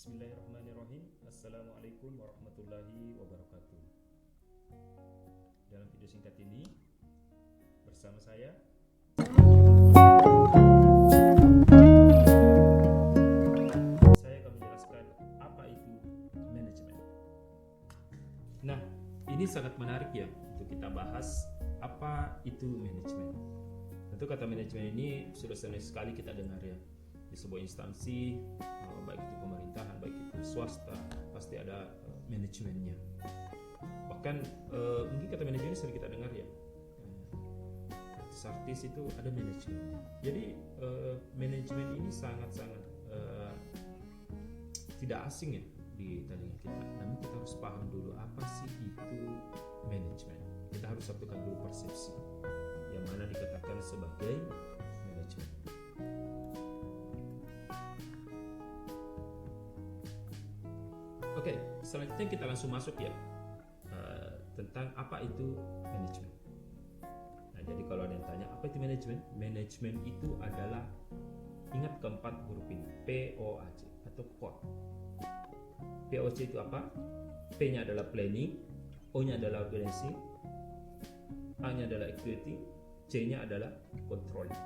Bismillahirrahmanirrahim. Assalamualaikum warahmatullahi wabarakatuh. Dalam video singkat ini bersama saya akan menjelaskan apa itu manajemen. Nah, ini sangat menarik ya untuk kita bahas apa itu manajemen. Tentu kata manajemen ini sudah sering sekali kita dengar ya. Di sebuah instansi, baik itu pemerintahan, baik itu swasta, pasti ada manajemennya. Bahkan mungkin kata manajemen ini sering kita dengar ya, artis-artis itu ada manajemennya. Jadi manajemen ini sangat-sangat tidak asing ya di telinga kita. Namun kita harus paham dulu apa sih itu manajemen. Kita harus satukan dulu persepsi yang mana dikatakan sebagai manajemen. Oke, selanjutnya kita langsung masuk ya tentang apa itu manajemen. Nah, jadi kalau ada yang tanya apa itu manajemen? Manajemen itu adalah, ingat keempat huruf ini, POAC atau POT. POC itu apa? P-nya adalah planning, O-nya adalah organizing, A-nya adalah executing, C-nya adalah controlling.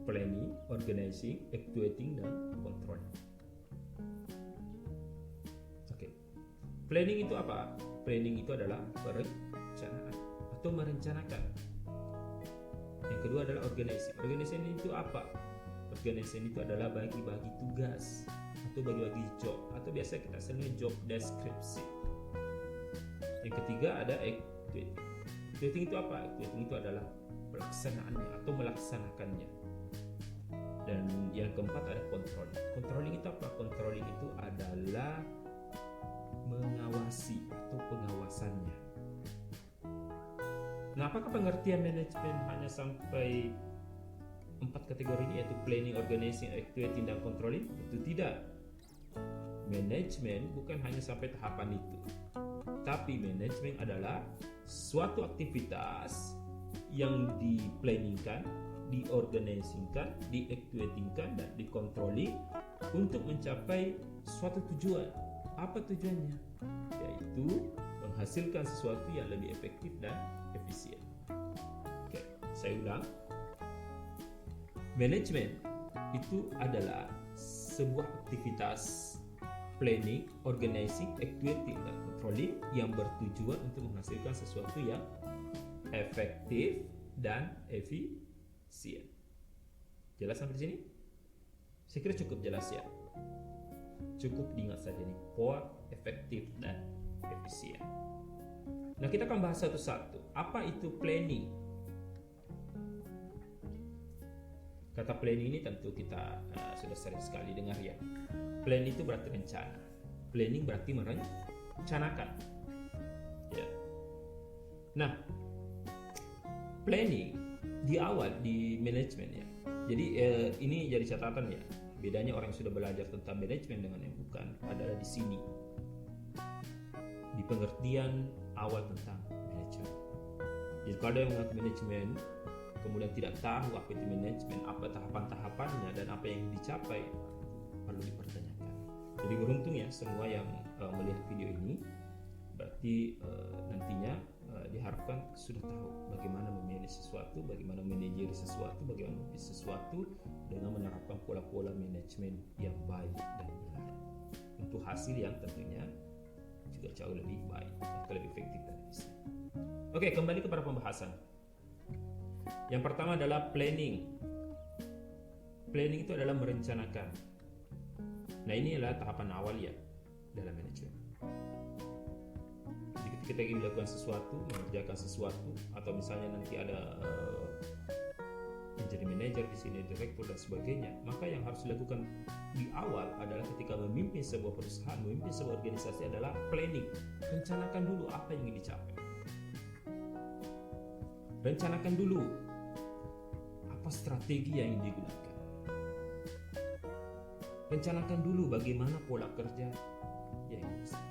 Planning, organizing, executing, dan controlling. Planning itu apa? Planning itu adalah perencanaan atau merencanakan. Yang kedua adalah organizing. Organizing itu apa? Organizing itu adalah bagi-bagi tugas atau bagi-bagi job, atau biasa kita sebut job deskripsi. Yang ketiga ada executing. Executing itu apa? Executing itu adalah pelaksanaannya atau melaksanakannya. Dan yang keempat ada controlling. Controlling itu apa? Controlling itu adalah mengawasi atau pengawasannya. Nah, apakah pengertian manajemen hanya sampai 4 kategori ini, yaitu planning, organizing, executing, dan controlling? Tentu tidak. Manajemen bukan hanya sampai tahapan itu, tapi manajemen adalah suatu aktivitas yang diplanningkan, diorganisingkan, diexecutingkan, dan dikontrolling untuk mencapai suatu tujuan. Apa tujuannya? Yaitu menghasilkan sesuatu yang lebih efektif dan efisien. Oke, saya ulang. Manajemen itu adalah sebuah aktivitas planning, organizing, executing, dan controlling yang bertujuan untuk menghasilkan sesuatu yang efektif dan efisien. Jelas sampai di sini? Saya kira cukup jelas ya. Cukup diingat saja nih, kuat, efektif, dan efisien. Nah, kita akan bahas satu-satu. Apa itu planning? Kata planning ini tentu kita sudah sering sekali dengar ya. Plan itu berarti rencana. Planning berarti merencanakan. Ya. Nah, planning di awal di manajemen ya. Jadi ini jadi catatan ya. Bedanya orang yang sudah belajar tentang manajemen dengan yang bukan adalah di sini, di pengertian awal tentang manajemen. Jadi kalau ada yang mengaku manajemen kemudian tidak tahu apa itu manajemen, apa tahapan-tahapannya, dan apa yang dicapai, perlu dipertanyakan. Jadi beruntung ya semua yang melihat video ini, berarti nantinya diharapkan sudah tahu bagaimana memanage sesuatu, bagaimana manajeri sesuatu, bagaimana memilih sesuatu dengan menerapkan pola-pola manajemen yang baik dan benar untuk hasil yang tentunya juga jauh lebih baik atau lebih efektif dan efisien. Oke, kembali kepada pembahasan. Yang pertama adalah planning. Planning itu adalah merencanakan. Nah, ini adalah tahapan awal ya dalam manajemen. Kita ingin melakukan sesuatu, mengerjakan sesuatu, atau misalnya nanti ada menjadi manajer di sini, direktur dan sebagainya, maka yang harus dilakukan di awal adalah ketika memimpin sebuah perusahaan, memimpin sebuah organisasi adalah planning. Rencanakan dulu apa yang ingin dicapai. Rencanakan dulu apa strategi yang ingin digunakan. Rencanakan dulu bagaimana pola kerja yang ingin dicapai.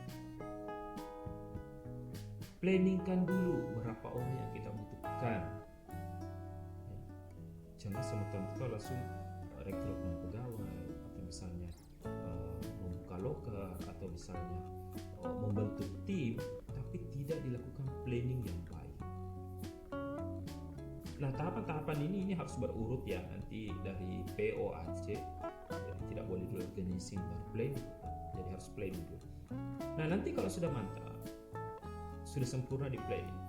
Planningkan dulu berapa orang yang kita butuhkan. Jangan semata-mata langsung rekrutmen pegawai atau misalnya broker atau misalnya membentuk tim, tapi tidak dilakukan planning yang baik. Nah, tahapan-tahapan ini harus berurut ya, nanti dari POAC. Jadi tidak boleh dulu organizing baru planning, jadi harus planning dulu. Nah, nanti kalau sudah mantap, sudah sempurna di planning,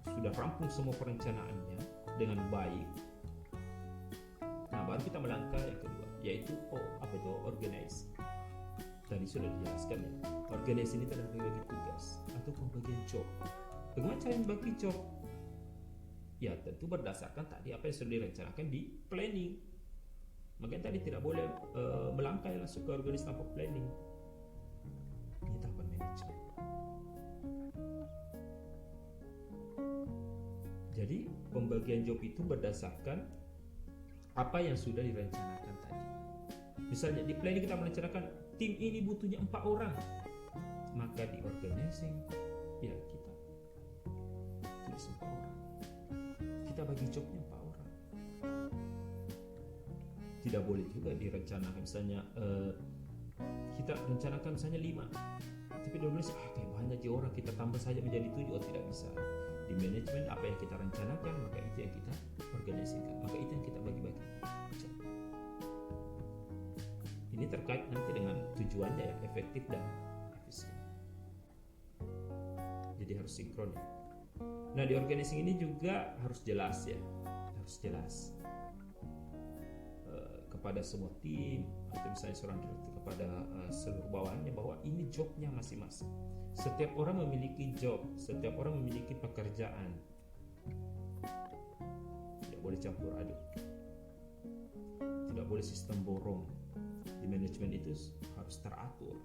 sudah rampung semua perencanaannya dengan baik, nah baru kita melangkah yang kedua, yaitu organize. Tadi sudah dijelaskan ya, organize ini adalah bagi tugas atau pembagian job. Bagaimana cara membagi job? Ya tentu berdasarkan tadi apa yang sudah direncanakan di planning. Makanya tadi tidak boleh melangkah langsung ke organize tanpa planning. Ini tahapan manajemen. Jadi pembagian job itu berdasarkan apa yang sudah direncanakan tadi. Misalnya di planning kita merencanakan tim ini butuhnya 4 orang, maka di organizing ya kita tulis 4 orang. Kita bagi jobnya 4 orang. Tidak boleh juga direncanakan misalnya kita rencanakan misalnya 5, tapi dia bilang kayak banyak orang, kita tambah saja menjadi 7. Tidak bisa. Di manajemen apa yang kita rencanakan, maka itu yang kita organisasikan, maka itu yang kita bagi-bagi. Ini terkait nanti dengan tujuannya ya, efektif dan efisien. Jadi harus sinkron ya. Nah, di organisasi ini juga harus jelas ya, harus jelas kepada semua tim atau misalnya seorang direktur kepada seluruh bawahannya bahwa ini jobnya masing-masing. Setiap orang memiliki job, setiap orang memiliki pekerjaan. Tidak boleh campur aduk, tidak boleh sistem borong. Di manajemen itu harus teratur,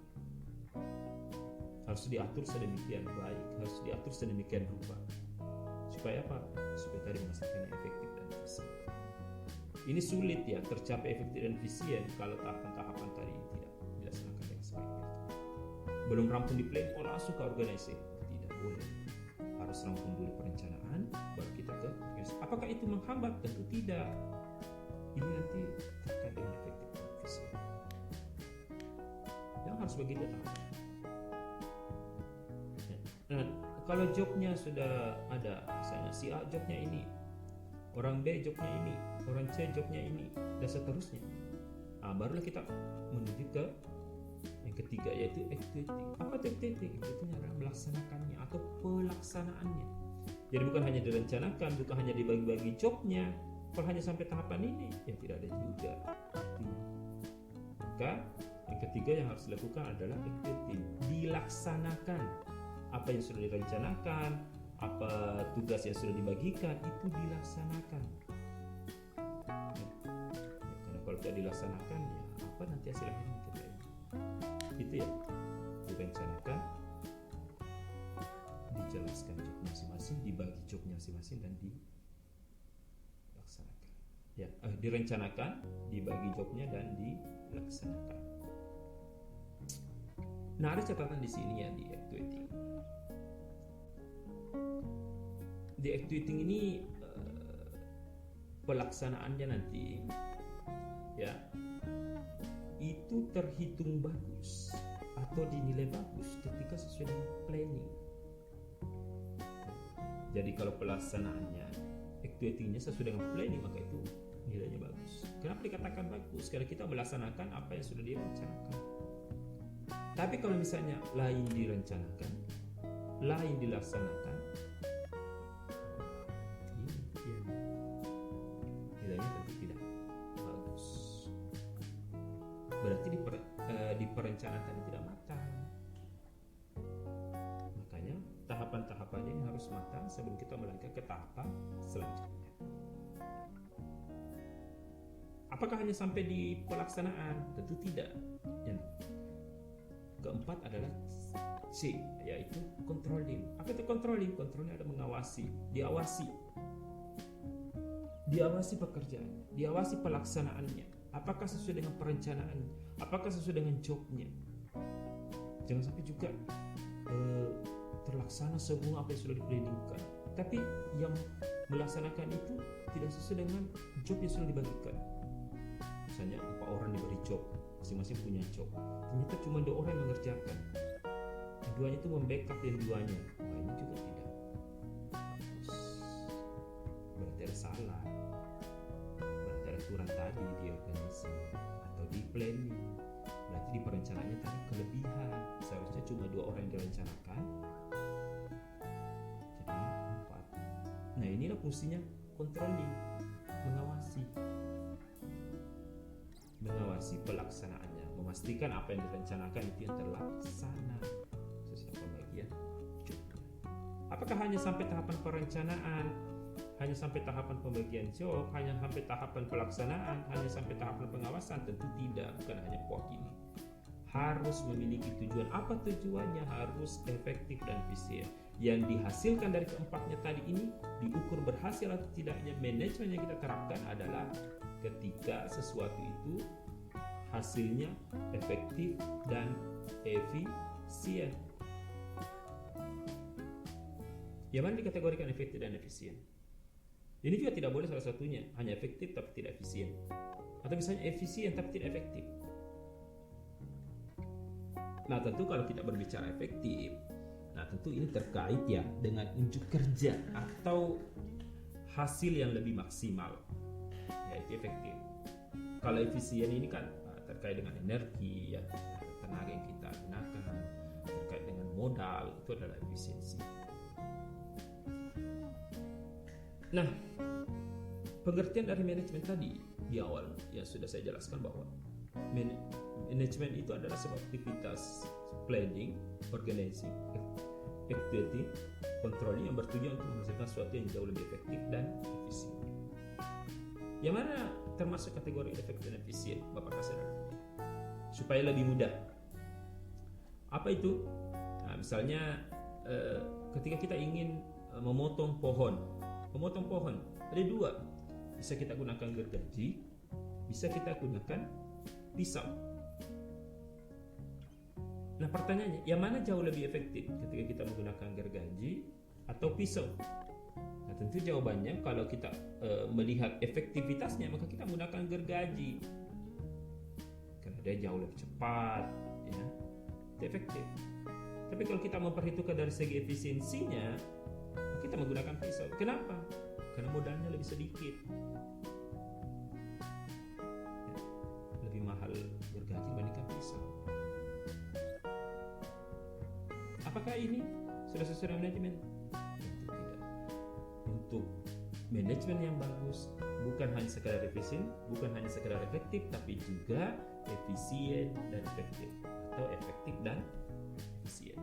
harus diatur sedemikian baik, harus diatur sedemikian rupa. Supaya apa? Supaya tadi menghasilkan yang efektif dan efisien. Ini sulit ya tercapai efektif dan efisien kalau tahapan-tahapan tadi tidak dilaksanakan dengan sebaik-baiknya. Belum rampung di plan, langsung ke organisasi. Tidak boleh. Harus rampung dulu perencanaan, baru kita ke organisasi. Apakah itu menghambat? Tentu tidak. Ini nanti terkait dengan efektif dan efisien. Yang harus begitu tahapan. Nah, kalau jobnya sudah ada, misalnya si A jobnya ini, orang B jobnya ini, orang C jobnya ini, dan seterusnya. Barulah kita menuju ke yang ketiga, yaitu activity. Apa itu activity? Itu adalah melaksanakannya atau pelaksanaannya. Jadi bukan hanya direncanakan, bukan hanya dibagi-bagi jobnya. Kalau hanya sampai tahapan ini, ya tidak ada juga artinya. Maka yang ketiga yang harus dilakukan adalah activity, dilaksanakan. Apa yang sudah direncanakan, apa tugas yang sudah dibagikan, itu dilaksanakan. Karena kalau tidak dilaksanakan, ya apa nanti hasil akhirnya kita ini? Itu ya, direncanakan, dijelaskan job masing-masing, dibagi jobnya masing-masing, dan dilaksanakan. Ya, direncanakan, dibagi jobnya, dan dilaksanakan. Nah, ada catatan di sini ya di activity. Di activity ini pelaksanaannya nanti ya itu terhitung bagus atau dinilai bagus ketika sesuai dengan planning. Jadi kalau pelaksanaannya activity-nya sesuai dengan planning, maka itu nilainya bagus. Kenapa dikatakan bagus? Karena kita melaksanakan apa yang sudah direncanakan. Tapi kalau misalnya lain direncanakan, lain dilaksanakan, nilainya tentu tidak bagus. Berarti di perencanaan tidak matang. Makanya tahapan-tahapannya ini harus matang sebelum kita melangkah ke tahapan selanjutnya. Apakah hanya sampai di pelaksanaan? Tentu tidak. Yang keempat adalah C, yaitu controlling. Apa itu controlling? Controlling ada mengawasi, diawasi pekerjaannya, diawasi pelaksanaannya. Apakah sesuai dengan perencanaan? Apakah sesuai dengan jobnya? Jangan sampai juga terlaksana semua apa yang sudah diplanningkan, tapi yang melaksanakan itu tidak sesuai dengan job yang sudah dibagikan. misalnya 4 orang diberi job, masing-masing punya job, ternyata cuma 2 orang yang mengerjakan, keduanya itu membackup yang duanya. Wah, ini juga tidak bagus. Berarti ada salah, berarti ada aturan tadi di organisasi atau di planning. Berarti di perencanaannya tadi kelebihan, seharusnya cuma 2 orang yang direncanakan, jadinya 4. Nah, inilah fungsinya controlling, mengawasi pelaksanaannya, memastikan apa yang direncanakan itu yang terlaksana sesuai pembagian job. Apakah hanya sampai tahapan perencanaan, hanya sampai tahapan pembagian job, hanya sampai tahapan pelaksanaan, hanya sampai tahapan pengawasan? Tentu tidak, bukan hanya mewakili. Harus memiliki tujuan. Apa tujuannya? Harus efektif dan efisien. Yang dihasilkan dari keempatnya tadi ini diukur berhasil atau tidaknya. Manajemen yang kita terapkan adalah ketika sesuatu itu hasilnya efektif dan efisien. Yang mana dikategorikan efektif dan efisien? Ini juga tidak boleh salah satunya, hanya efektif tapi tidak efisien, atau misalnya efisien tapi tidak efektif. Nah, tentu kalau kita berbicara efektif, nah tentu ini terkait ya dengan unjuk kerja atau hasil yang lebih maksimal, yaitu efektif. Kalau efisien ini kan terkait dengan energi, ya, tenaga yang kita gunakan, terkait dengan modal, itu adalah efisiensi. Nah, pengertian dari manajemen tadi di awal ya sudah saya jelaskan bahwa manajemen itu adalah sebuah aktivitas planning, organizing, activity, controlling yang bertujuan untuk menghasilkan sesuatu yang jauh lebih efektif dan efisien. Yang mana termasuk kategori efektif dan efisien, Bapak kasih supaya lebih mudah. Apa itu? Nah, misalnya ketika kita ingin memotong pohon ada 2, bisa kita gunakan gergaji, bisa kita gunakan pisau. Nah, pertanyaannya, yang mana jauh lebih efektif ketika kita menggunakan gergaji atau pisau? Nah, tentu jawabannya kalau kita melihat efektivitasnya, maka kita menggunakan gergaji karena dia jauh lebih cepat, ya, efektif. Tapi kalau kita memperhitungkan dari segi efisiensinya, kita menggunakan pisau. Kenapa? Karena modalnya lebih sedikit. Lebih mahal gergaji dibandingkan pisau. Apakah ini sudah sesuai dengan manajemen? Tentu tidak. Untuk manajemen yang bagus, bukan hanya sekedar efisien, bukan hanya sekedar efektif, tapi juga efisien dan efektif, atau efektif dan efisien.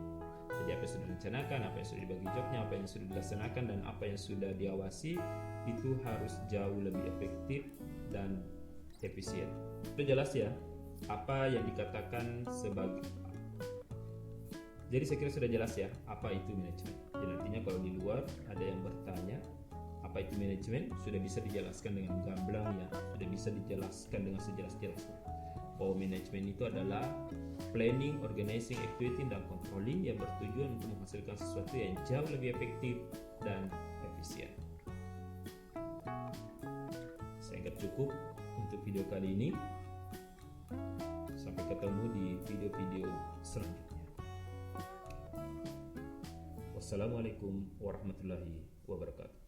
Jadi apa yang sudah direncanakan, apa yang sudah dibagi jobnya, apa yang sudah dilaksanakan, dan apa yang sudah diawasi itu harus jauh lebih efektif dan efisien. Itu jelas ya apa yang dikatakan sebagai. Jadi saya kira sudah jelas ya apa itu manajemen. Jadi nantinya kalau di luar ada yang bertanya apa itu manajemen, sudah bisa dijelaskan dengan gamblang ya, sudah bisa dijelaskan dengan sejelas-jelasnya. Bahwa manajemen itu adalah planning, organizing, activity, dan controlling yang bertujuan untuk menghasilkan sesuatu yang jauh lebih efektif dan efisien. Saya anggap cukup untuk video kali ini. Sampai ketemu di video-video selanjutnya. Wassalamualaikum warahmatullahi wabarakatuh.